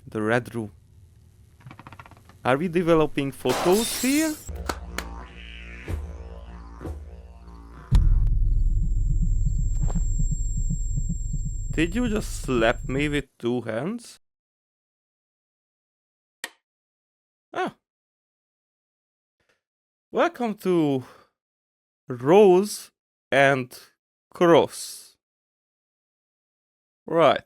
The red room. Are we developing photos here? Did you just slap me with 2 hands? Ah. Welcome to Rose and Cross. Right.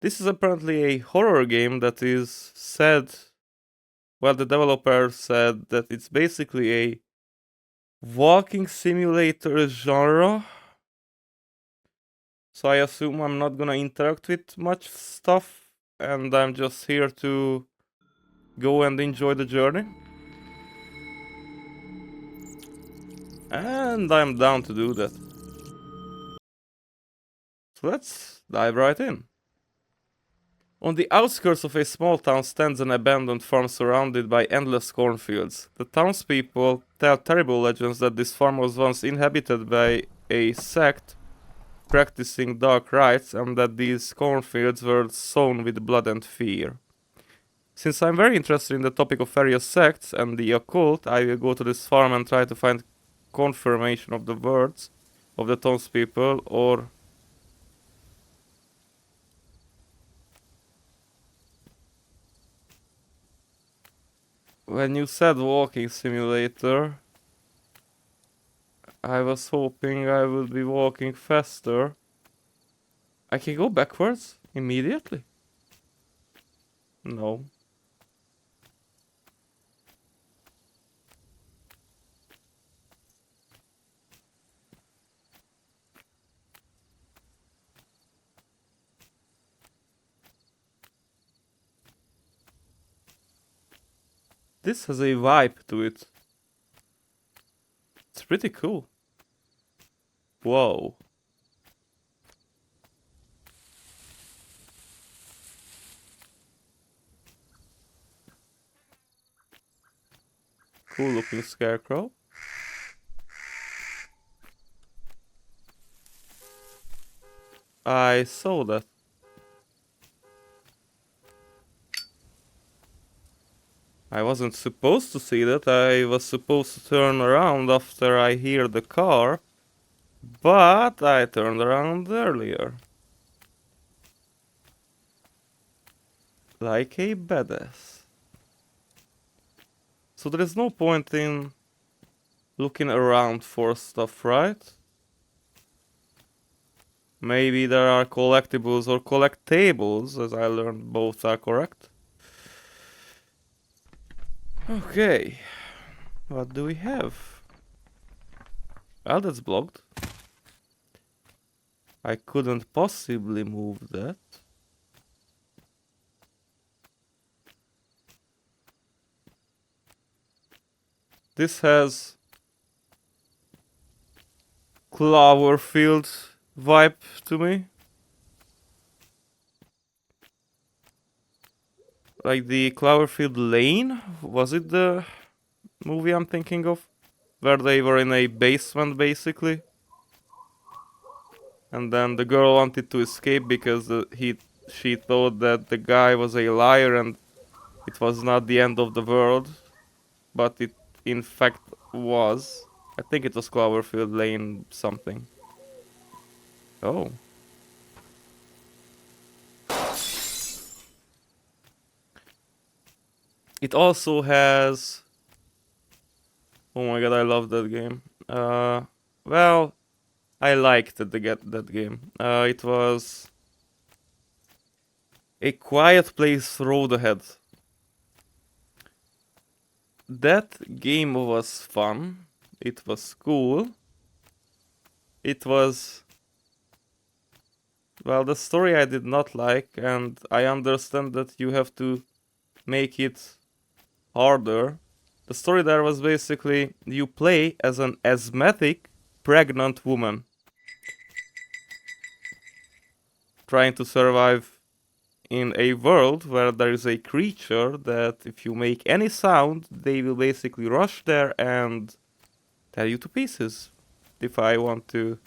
This is apparently a horror game that is said. Well, the developer said that it's basically a walking simulator genre. So I assume I'm not gonna interact with much stuff, and I'm just here to go and enjoy the journey. And I'm down to do that. So let's dive right in. On the outskirts of a small town stands an abandoned farm surrounded by endless cornfields. The townspeople tell terrible legends that this farm was once inhabited by a sect practicing dark rites and that these cornfields were sown with blood and fear. Since I'm very interested in the topic of various sects and the occult, I will go to this farm and try to find confirmation of the words of the townspeople, or when you said walking simulator, I was hoping I would be walking faster. I can go backwards immediately? No. This has a vibe to it. It's pretty cool. Whoa. Cool looking scarecrow. I saw that. I wasn't supposed to see that. I was supposed to turn around after I hear the car. But I turned around earlier. Like a badass. So there is no point in looking around for stuff, right? Maybe there are collectibles or collectables, as I learned both are correct. Okay. What do we have? Well, that's blocked. I couldn't possibly move that. This has Cloverfield vibe to me. Like the Cloverfield Lane? Was it the movie I'm thinking of? Where they were in a basement basically. And then the girl wanted to escape because she thought that the guy was a liar and it was not the end of the world. But it in fact was. I think it was Cloverfield Lane something. Oh. It also has... Oh my god, I love that game. Well, I liked that game. It was A Quiet Place Road Ahead. That game was fun. It was cool. It was... Well, the story I did not like, and I understand that you have to make it harder. The story there was basically you play as an asthmatic pregnant woman trying to survive in a world where there is a creature that if you make any sound, they will basically rush there and tear you to pieces. If I want to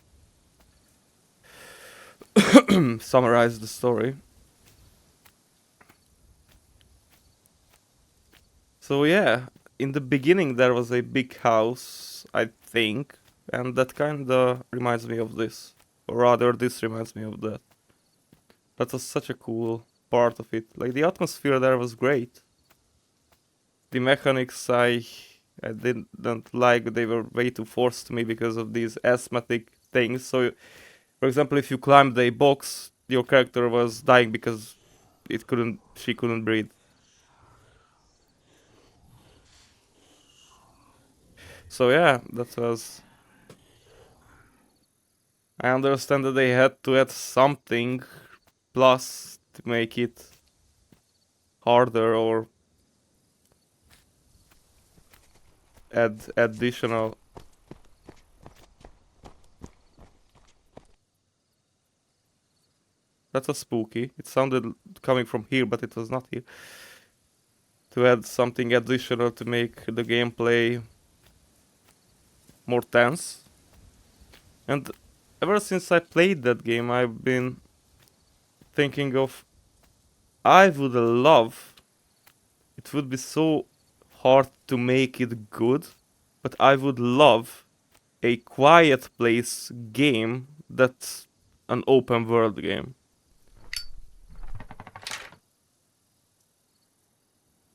summarize the story. So yeah, in the beginning there was a big house, I think, and that kinda reminds me of this. Or rather, this reminds me of that. That was such a cool part of it. Like, the atmosphere there was great. The mechanics I didn't like, they were way too forced to me because of these asthmatic things. So, for example, if you climbed a box, your character was dying because she couldn't breathe. So yeah, that was. I understand that they had to add something plus to make it harder or add additional. That was spooky. It sounded coming from here, but it was not here. To add something additional to make the gameplay more tense. And ever since I played that game, I've been thinking of I would love. It would be so hard to make it good, but I would love a quiet place game that's an open world game.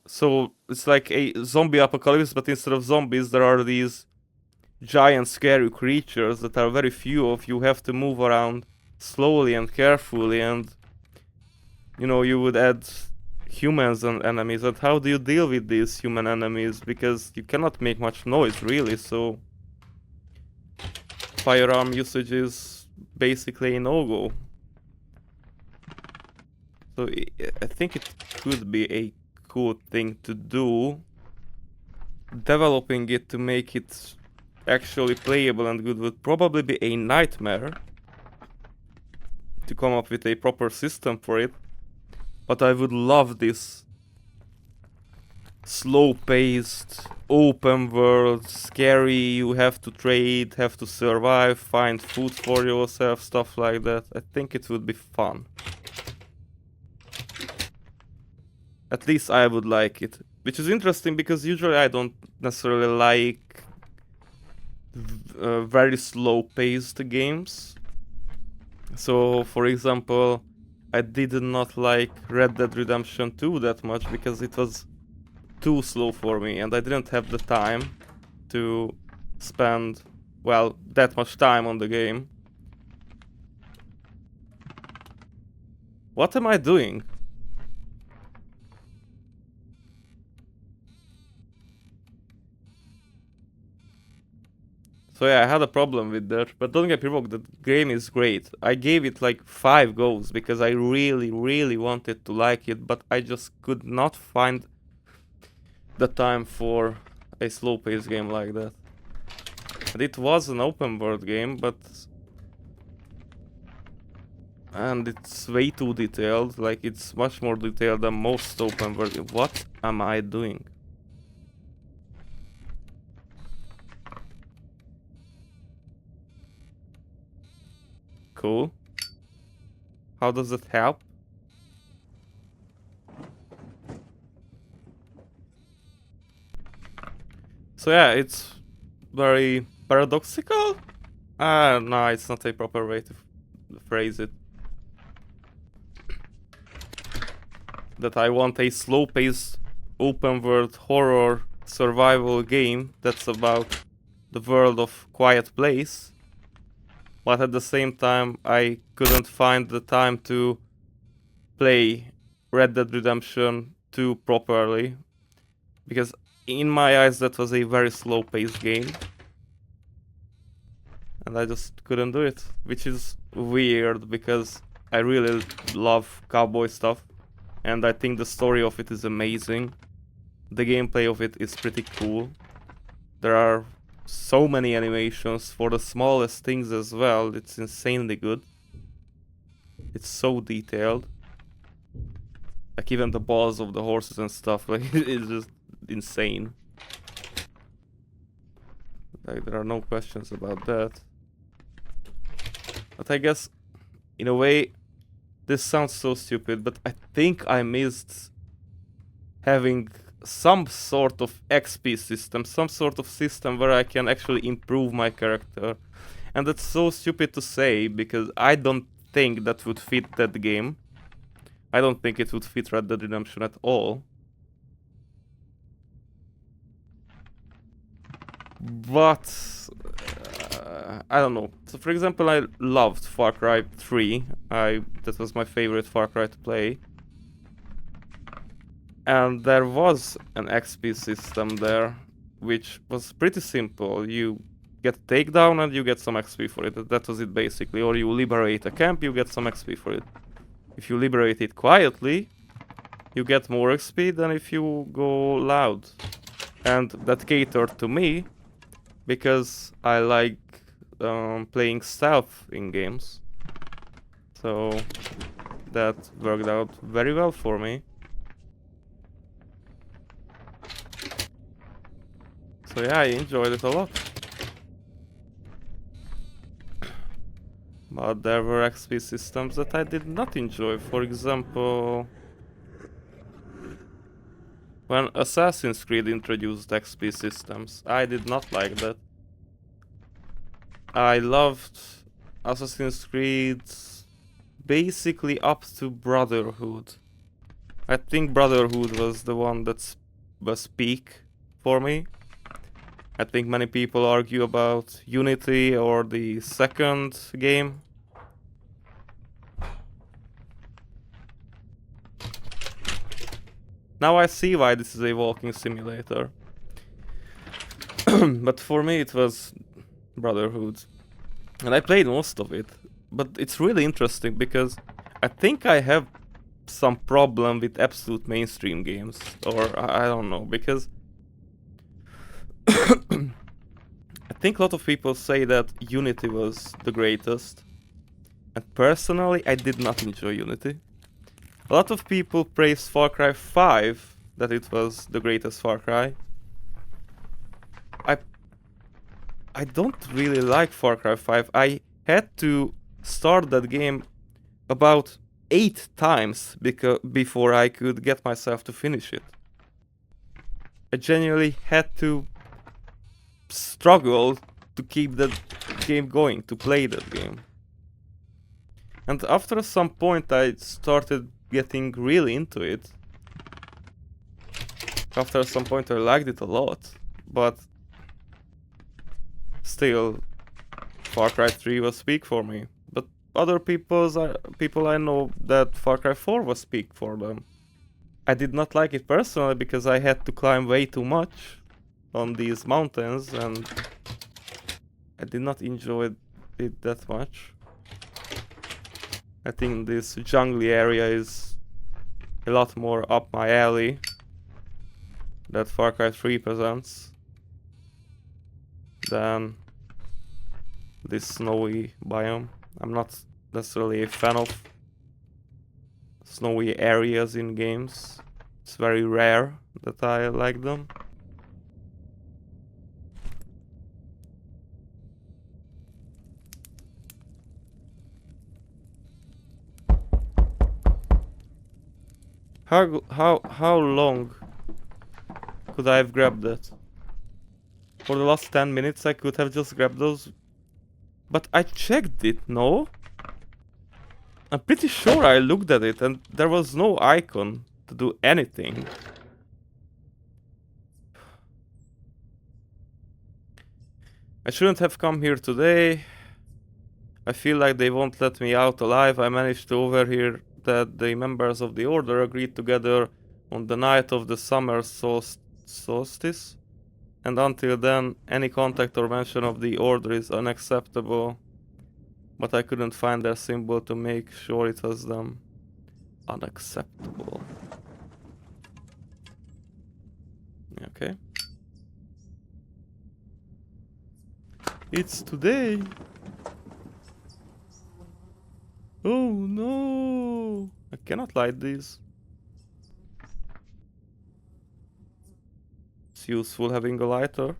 So it's like a zombie apocalypse, but instead of zombies, there are these giant scary creatures that are very few of. You have to move around slowly and carefully, and you would add humans and enemies. And how do you deal with these human enemies? Because you cannot make much noise, really, so firearm usage is basically a no-go. So I think it could be a cool thing to do. Developing it to make it actually playable and good would probably be a nightmare to come up with a proper system for it. But I would love this slow-paced, open world, scary, you have to trade, have to survive, find food for yourself, stuff like that. I think it would be fun. At least I would like it. Which is interesting because usually I don't necessarily like very slow-paced games. So, for example, I did not like Red Dead Redemption 2 that much because it was too slow for me and I didn't have the time to spend, well, that much time on the game. What am I doing? So yeah, I had a problem with that, but don't get me wrong, the game is great. I gave it like 5 goes because I really, really wanted to like it, but I just could not find the time for a slow-paced game like that. And it was an open world game, but... And it's way too detailed, like it's much more detailed than most open world. What am I doing? Cool. How does it help? So yeah, it's very paradoxical? No, it's not a proper way to phrase it. That I want a slow-paced, open-world horror survival game that's about the world of Quiet Place. But at the same time, I couldn't find the time to play Red Dead Redemption 2 properly. Because in my eyes, that was a very slow-paced game. And I just couldn't do it. Which is weird, because I really love cowboy stuff. And I think the story of it is amazing. The gameplay of it is pretty cool. There are so many animations for the smallest things as well. It's insanely good. It's so detailed. Like even the balls of the horses and stuff, like it's just insane. Like there are no questions about that. But I guess, in a way, this sounds so stupid, but I think I missed having some sort of XP system, some sort of system where I can actually improve my character. And that's so stupid to say, because I don't think that would fit that game. I don't think it would fit Red Dead Redemption at all. But I don't know. So for example, I loved Far Cry 3. That was my favorite Far Cry to play. And there was an XP system there, which was pretty simple. You get a takedown and you get some XP for it. That was it basically. Or you liberate a camp, you get some XP for it. If you liberate it quietly, you get more XP than if you go loud. And that catered to me, because I like playing stealth in games. So that worked out very well for me. So yeah, I enjoyed it a lot. But there were XP systems that I did not enjoy. For example, when Assassin's Creed introduced XP systems, I did not like that. I loved Assassin's Creed basically up to Brotherhood. I think Brotherhood was the one that was peak for me. I think many people argue about Unity or the second game. Now I see why this is a walking simulator. But for me it was Brotherhood. And I played most of it. But it's really interesting because I think I have some problem with absolute mainstream games. Or I don't know, because I think a lot of people say that Unity was the greatest. And personally, I did not enjoy Unity. A lot of people praise Far Cry 5, that it was the greatest Far Cry. I don't really like Far Cry 5. I had to start that game about 8 times before I could get myself to finish it. I genuinely had to struggle to keep that game going, to play that game. And after some point I started getting really into it. After some point I liked it a lot, but still Far Cry 3 was peak for me. But other people I know that Far Cry 4 was peak for them. I did not like it personally because I had to climb way too much on these mountains and I did not enjoy it that much. I think this jungly area is a lot more up my alley that Far Cry 3 presents than this snowy biome. I'm not necessarily a fan of snowy areas in games. It's very rare that I like them. How long could I have grabbed that? For the last 10 minutes I could have just grabbed those. But I checked it, no? I'm pretty sure I looked at it and there was no icon to do anything. I shouldn't have come here today. I feel like they won't let me out alive. I managed to overhear that the members of the Order agreed together on the night of the summer solstice. And until then, any contact or mention of the Order is unacceptable. But I couldn't find their symbol to make sure it was them. Unacceptable. Okay. It's today. Oh no! I cannot light these. It's useful having a lighter.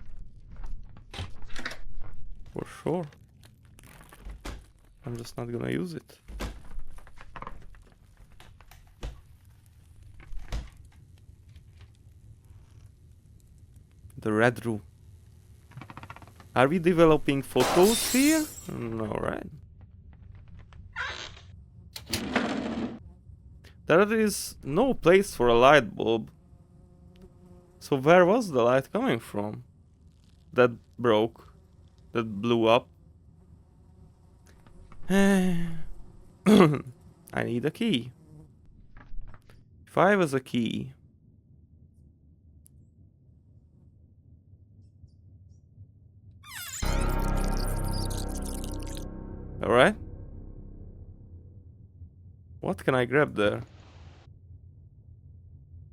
For sure. I'm just not gonna use it. The red room. Are we developing photos here? No, right? There is no place for a light bulb. So where was the light coming from? That broke. That blew up. I need a key. If I was a key. Alright. What can I grab there?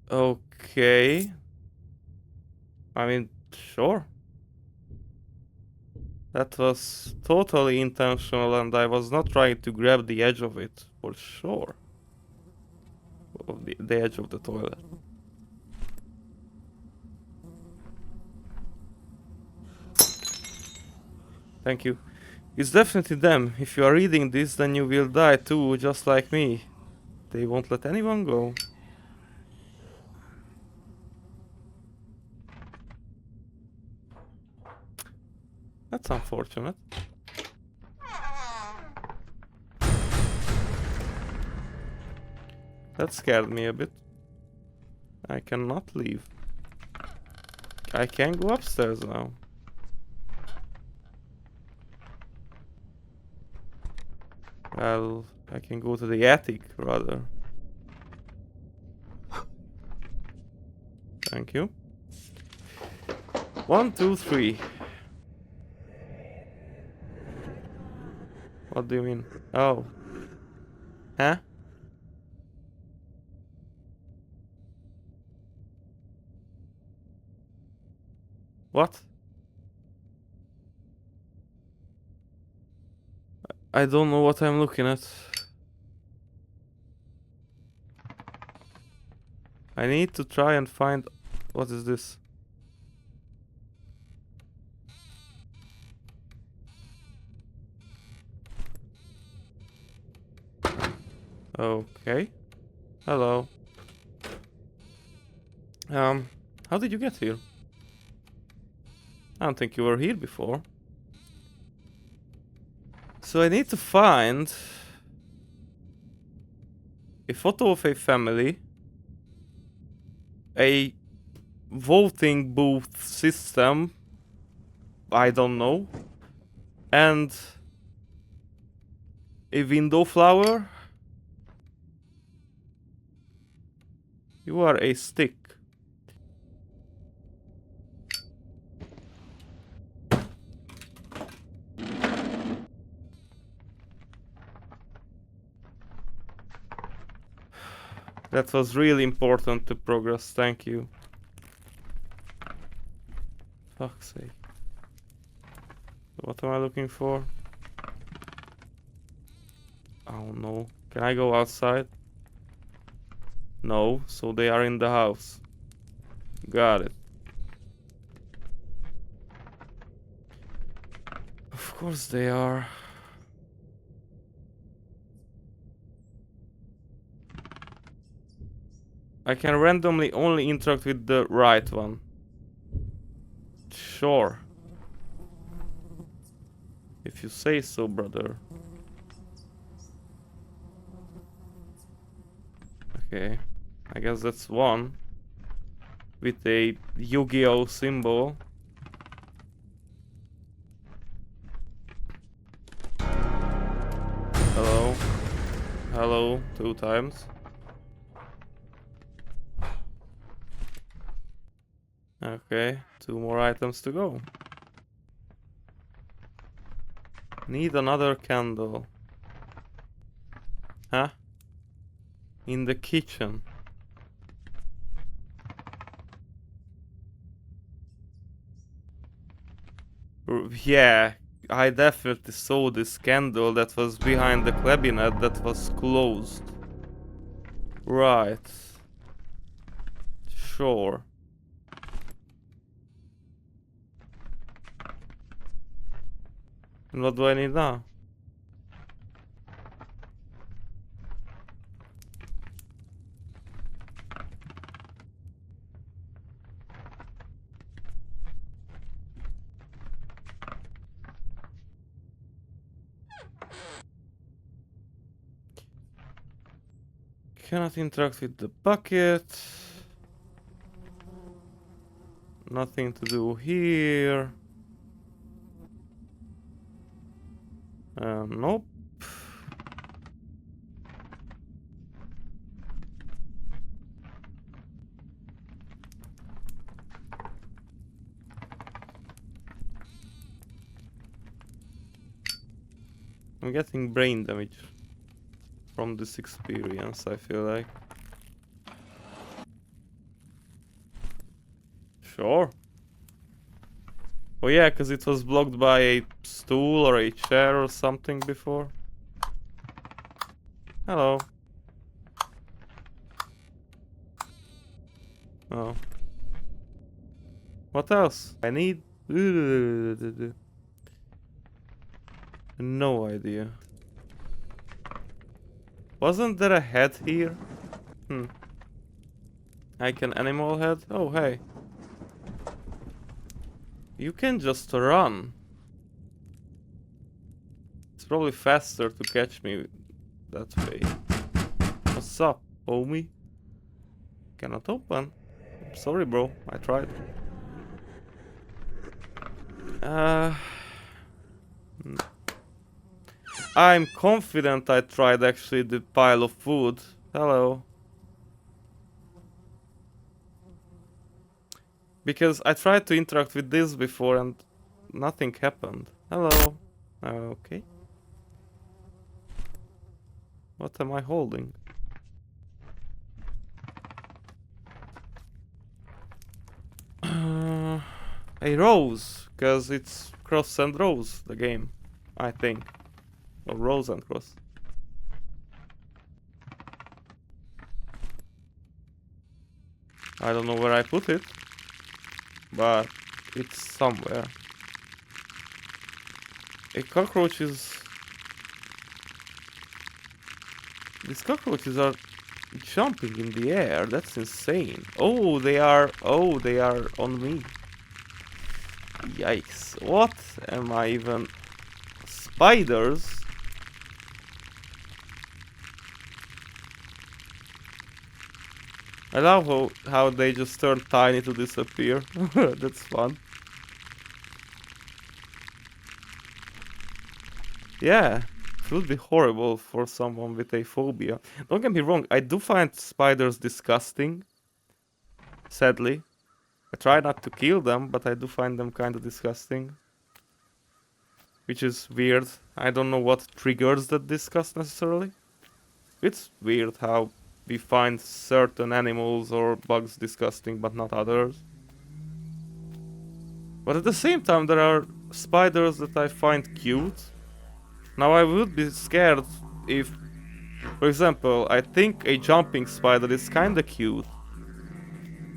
Okay. I mean, sure. That was totally intentional and I was not trying to grab the edge of it, for sure. Of the edge of the toilet. Thank you. It's definitely them. If you are reading this, then you will die too, just like me. They won't let anyone go. That's unfortunate. That scared me a bit. I cannot leave. I can go upstairs now. Well, I can go to the attic, rather. Thank you. 1, 2, 3. What do you mean? Oh. Huh? What? I don't know what I'm looking at. I need to try and find... What is this? Okay. Hello. How did you get here? I don't think you were here before. So I need to find a photo of a family, a voting booth system, I don't know, and a window flower. You are a stick. That was really important to progress, thank you. Fuck's sake. What am I looking for? Oh no. Can I go outside? No, so they are in the house. Got it. Of course they are. I can randomly only interact with the right one. Sure. If you say so, brother. Okay. I guess that's one. With a Yu-Gi-Oh symbol. Hello. Hello, 2 times. Okay, 2 more items to go. Need another candle. Huh? In the kitchen. Yeah, I definitely saw this candle that was behind the cabinet that was closed. Right. Sure. And what do I need now? Cannot interact with the bucket. Nothing to do here. Nope. I'm getting brain damage from this experience, I feel like. Sure. Oh yeah, because it was blocked by a stool or a chair or something before. Hello. Oh. What else? I need... No idea. Wasn't there a head here? Like an animal head? Oh, hey. You can just run. It's probably faster to catch me that way. What's up, homie? Cannot open. Sorry, bro. I tried. I'm confident I tried actually the pile of food. Hello. Because I tried to interact with this before and nothing happened. Hello. Okay. What am I holding? A rose, because it's cross and rose, the game, I think. Or rose and cross. I don't know where I put it, but it's somewhere. A cockroach is... These cockroaches are jumping in the air. That's insane. Oh, they are on me. Yikes. What am I even... Spiders? I love how they just turn tiny to disappear. That's fun. Yeah, it would be horrible for someone with a phobia. Don't get me wrong, I do find spiders disgusting. Sadly. I try not to kill them, but I do find them kind of disgusting. Which is weird. I don't know what triggers that disgust necessarily. It's weird how we find certain animals or bugs disgusting, but not others. But at the same time, there are spiders that I find cute. Now I would be scared if, for example, I think a jumping spider is kinda cute.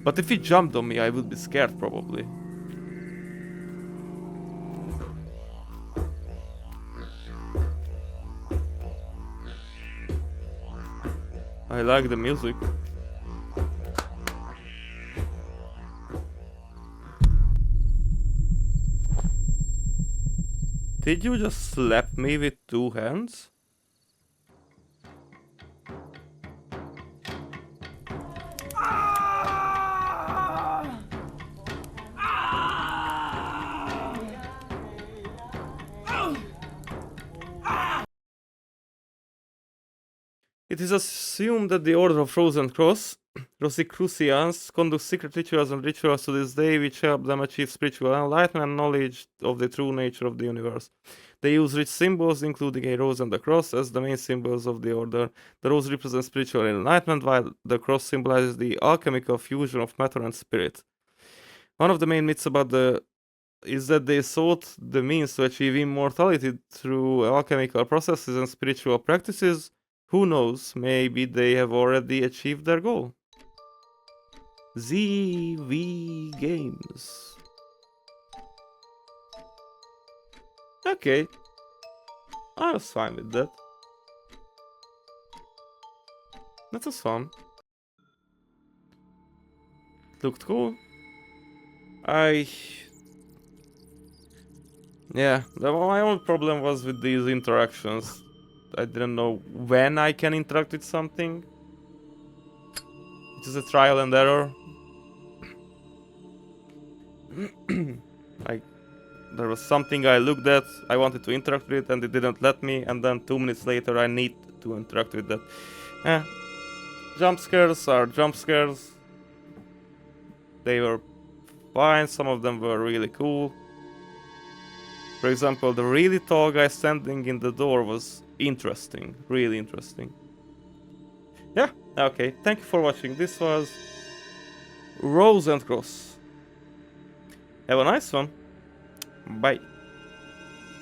But if he jumped on me, I would be scared probably. I like the music. Did you just slap me with 2 hands? It is assumed that the Order of Rose and Cross, Rosicrucians, conduct secret rituals and rituals to this day which help them achieve spiritual enlightenment and knowledge of the true nature of the universe. They use rich symbols, including a rose and a cross, as the main symbols of the order. The rose represents spiritual enlightenment, while the cross symbolizes the alchemical fusion of matter and spirit. One of the main myths about is that they sought the means to achieve immortality through alchemical processes and spiritual practices. Who knows, maybe they have already achieved their goal. ZV Games. Okay. I was fine with that. That was fun. Looked cool. Yeah, my only problem was with these interactions. I didn't know when I can interact with something. It is a trial and error. Like, there was something I looked at, I wanted to interact with it, and it didn't let me, and then 2 minutes later I need to interact with that. Jump scares are jump scares. They were fine, some of them were really cool. For example, the really tall guy standing in the door was interesting, really interesting. Yeah, okay, thank you for watching. This was Rose and Cross. Have a nice one. Bye.